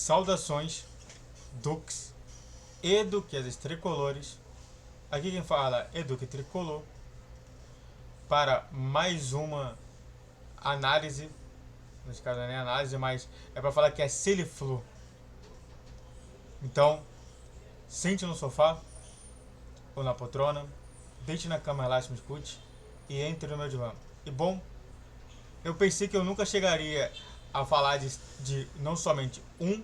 Saudações, Dux e Duquesas Tricolores. Aqui quem fala é Duque Tricolor para mais uma análise. Nesse caso não é nem análise, mas é para falar que é Seliflu. Então, sente no sofá ou na poltrona, deite na cama, relaxe, me escute e entre no meu divã. E bom, eu pensei que eu nunca chegaria a falar de não somente um,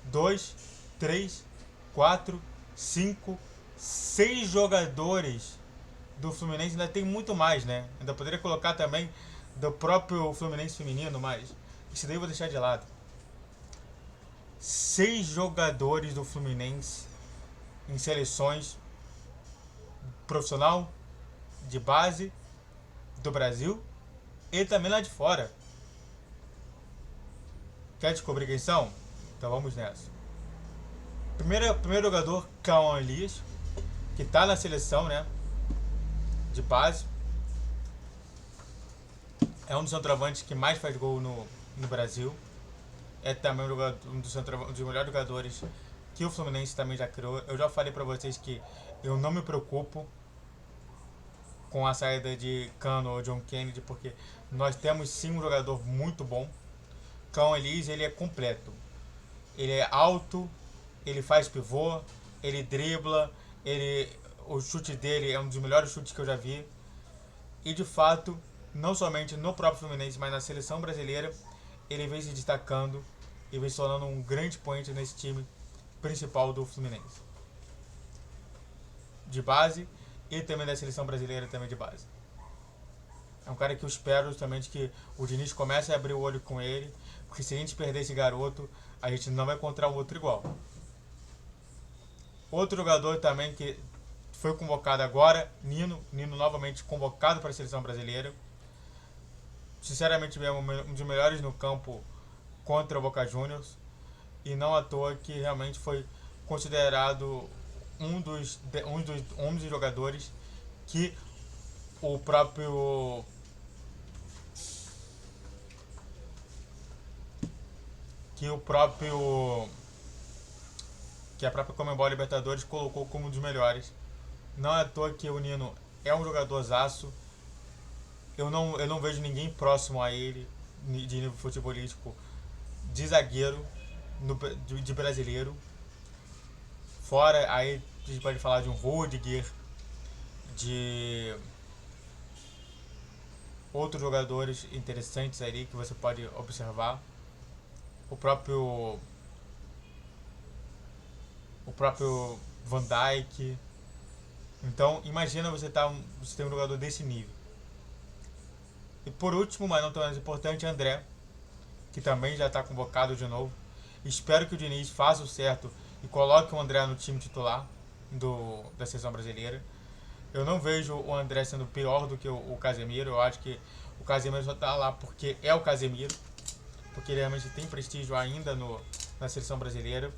dois, três, quatro, cinco, seis jogadores do Fluminense. Ainda tem muito mais, né? Ainda poderia colocar também do próprio Fluminense feminino, mas isso daí eu vou deixar de lado. Seis jogadores do Fluminense em seleções profissional, de base, do Brasil e também lá de fora. Quer descobrir quem são? Então vamos nessa. Primeiro jogador, Cauã Elias, que tá na seleção, né? De base. É um dos centroavantes que mais faz gol no Brasil. É também um dos melhores jogadores que o Fluminense também já criou. Eu já falei pra vocês que eu não me preocupo com a saída de Cano ou John Kennedy, porque nós temos sim um jogador muito bom. Cauã Elias, ele é completo. Ele é alto, ele faz pivô, ele dribla, o chute dele é um dos melhores chutes que eu já vi. E de fato, não somente no próprio Fluminense, mas na seleção brasileira, ele vem se destacando e vem se tornando um grande expoente nesse time principal do Fluminense. De base e também da seleção brasileira também de base. É um cara que eu espero justamente que o Diniz comece a abrir o olho com ele, porque se a gente perder esse garoto, a gente não vai encontrar um outro igual. Outro jogador também que foi convocado agora, Nino novamente convocado para a seleção brasileira. Sinceramente mesmo, um dos melhores no campo contra o Boca Juniors. E não à toa que realmente foi considerado um dos jogadores que o próprio que o próprio que a própria Conmebol Libertadores colocou como um dos melhores. Não é à toa que o Nino é um jogadorzaço. Eu não vejo ninguém próximo a ele de nível futebolístico de zagueiro de brasileiro. Fora aí a gente pode falar de um Rudiger, de outros jogadores interessantes ali que você pode observar. O próprio o próprio Van Dijk. Então, imagina você ter um jogador desse nível. E por último, mas não tão menos importante, André, que também já está convocado de novo. Espero que o Diniz faça o certo e coloque o André no time titular da seleção brasileira. Eu não vejo o André sendo pior do que o Casemiro. Eu acho que o Casemiro só está lá porque é o Casemiro, porque ele realmente tem prestígio ainda na seleção brasileira.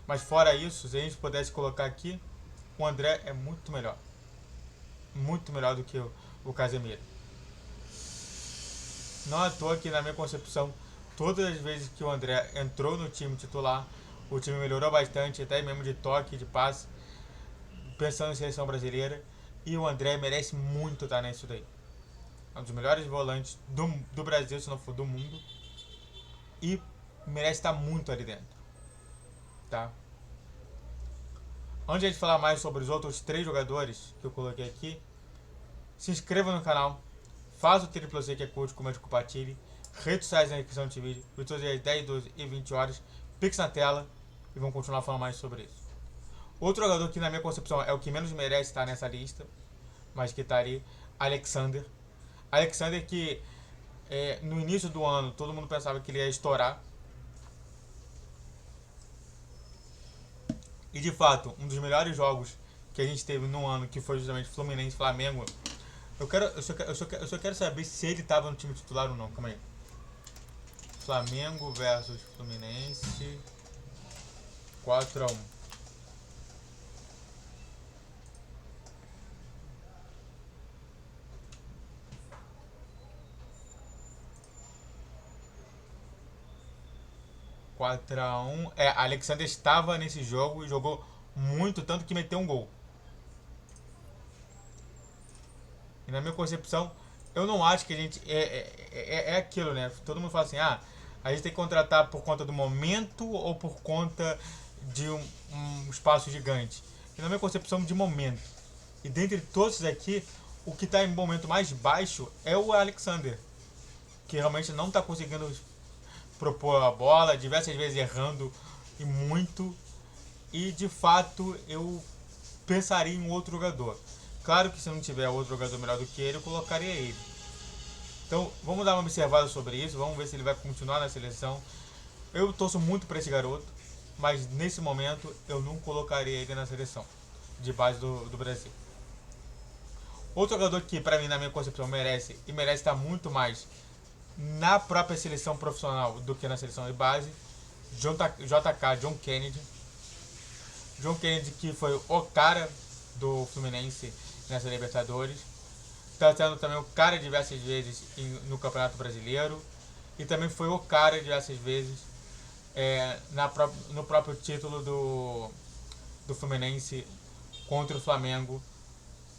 Mas fora isso, se a gente pudesse colocar aqui, o André é muito melhor. Muito melhor do que o Casemiro. Não é à toa que, na minha concepção, todas as vezes que o André entrou no time titular, o time melhorou bastante, até mesmo de toque, de passe, pensando em seleção brasileira. E o André merece muito estar nisso daí. É um dos melhores volantes do Brasil, se não for do mundo. E merece estar muito ali dentro. Tá? Antes de falar mais sobre os outros três jogadores que eu coloquei aqui, se inscreva no canal, faça o triplo C que é curto, comente, compartilhe, redes sociais na descrição desse vídeo, todos os dias 10, 12 e 20 horas, pix na tela e vamos continuar falando mais sobre isso. Outro jogador que na minha concepção é o que menos merece estar nessa lista, mas que está ali, Alexander. Alexander que no início do ano todo mundo pensava que ele ia estourar. E de fato, um dos melhores jogos que a gente teve no ano, que foi justamente Fluminense Flamengo. Eu só quero saber se ele estava no time titular ou não. Calma aí. Flamengo versus Fluminense 4-1. 4-1. Alexander estava nesse jogo e jogou muito, tanto que meteu um gol. E na minha concepção, eu não acho que a gente... É aquilo, né? Todo mundo fala assim, a gente tem que contratar por conta do momento ou por conta de um espaço gigante. E na minha concepção, de momento. E dentre todos esses aqui, o que está em momento mais baixo é o Alexander, que realmente não está conseguindo propor a bola, diversas vezes errando e muito. E de fato eu pensaria em um outro jogador. Claro que se não tiver outro jogador melhor do que ele, eu colocaria ele. Então vamos dar uma observada sobre isso, vamos ver se ele vai continuar na seleção. Eu torço muito para esse garoto, mas nesse momento eu não colocaria ele na seleção de base do Brasil. Outro jogador que para mim, na minha concepção, merece estar muito mais na própria seleção profissional do que na seleção de base, John Kennedy. John Kennedy, que foi o cara do Fluminense nessa Libertadores, está sendo também o cara diversas vezes no Campeonato Brasileiro e também foi o cara diversas vezes no próprio título do Fluminense contra o Flamengo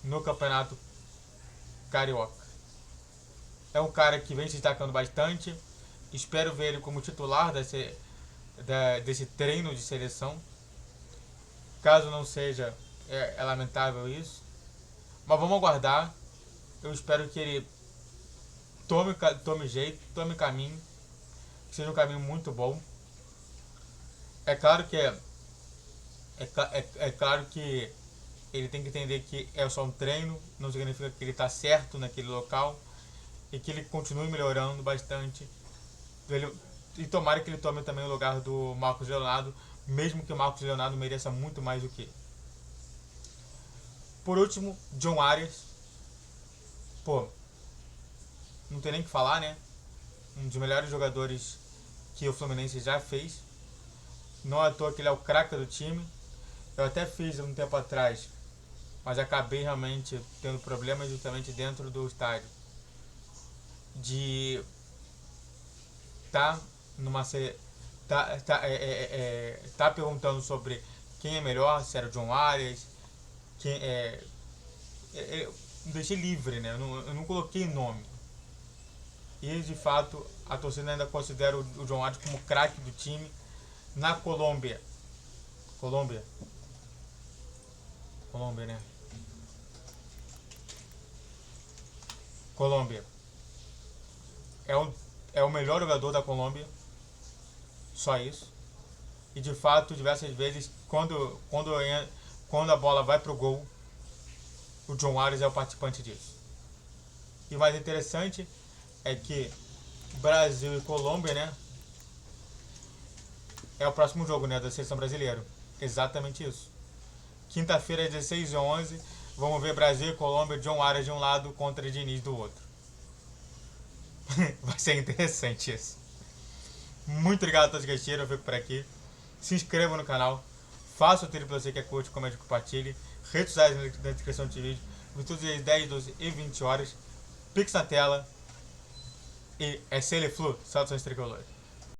no Campeonato Carioca. É um cara que vem se destacando bastante. Espero ver ele como titular desse treino de seleção. Caso não seja, é lamentável isso. Mas vamos aguardar. Eu espero que ele tome jeito, tome caminho. Que seja um caminho muito bom. É claro que claro que ele tem que entender que é só um treino, não significa que ele está certo naquele local e que ele continue melhorando bastante. E tomara que ele tome também o lugar do Marcos Leonardo, mesmo que o Marcos Leonardo mereça muito mais do que ele. Por último, John Arias. Pô, não tem nem o que falar, né? Um dos melhores jogadores que o Fluminense já fez. Não é à toa que ele é o craque do time. Eu até fiz um tempo atrás, mas acabei realmente tendo problemas justamente dentro do estádio. De tá perguntando sobre quem é melhor, se era o John Arias, eu deixei livre, né? Eu não coloquei nome. E de fato a torcida ainda considera o John Arias como craque do time. Na Colômbia, né? Colômbia é o melhor jogador da Colômbia, só isso. E de fato, diversas vezes, quando a bola vai pro gol, o John Arias é o participante disso. E o mais interessante é que Brasil e Colômbia, né, é o próximo jogo, né, da seleção brasileira. Exatamente isso. Quinta-feira, 16h11, vamos ver Brasil e Colômbia, John Arias de um lado contra Diniz do outro. Vai ser interessante isso. Muito obrigado a todos que assistiram, eu fico por aqui. Se inscreva no canal, faça o trilho para você que é curte, comente, compartilhe. Redes sociais na descrição do vídeo. Todos os dias 10, 12 e 20 horas. Pix na tela. E é Flu, saudações tricolores.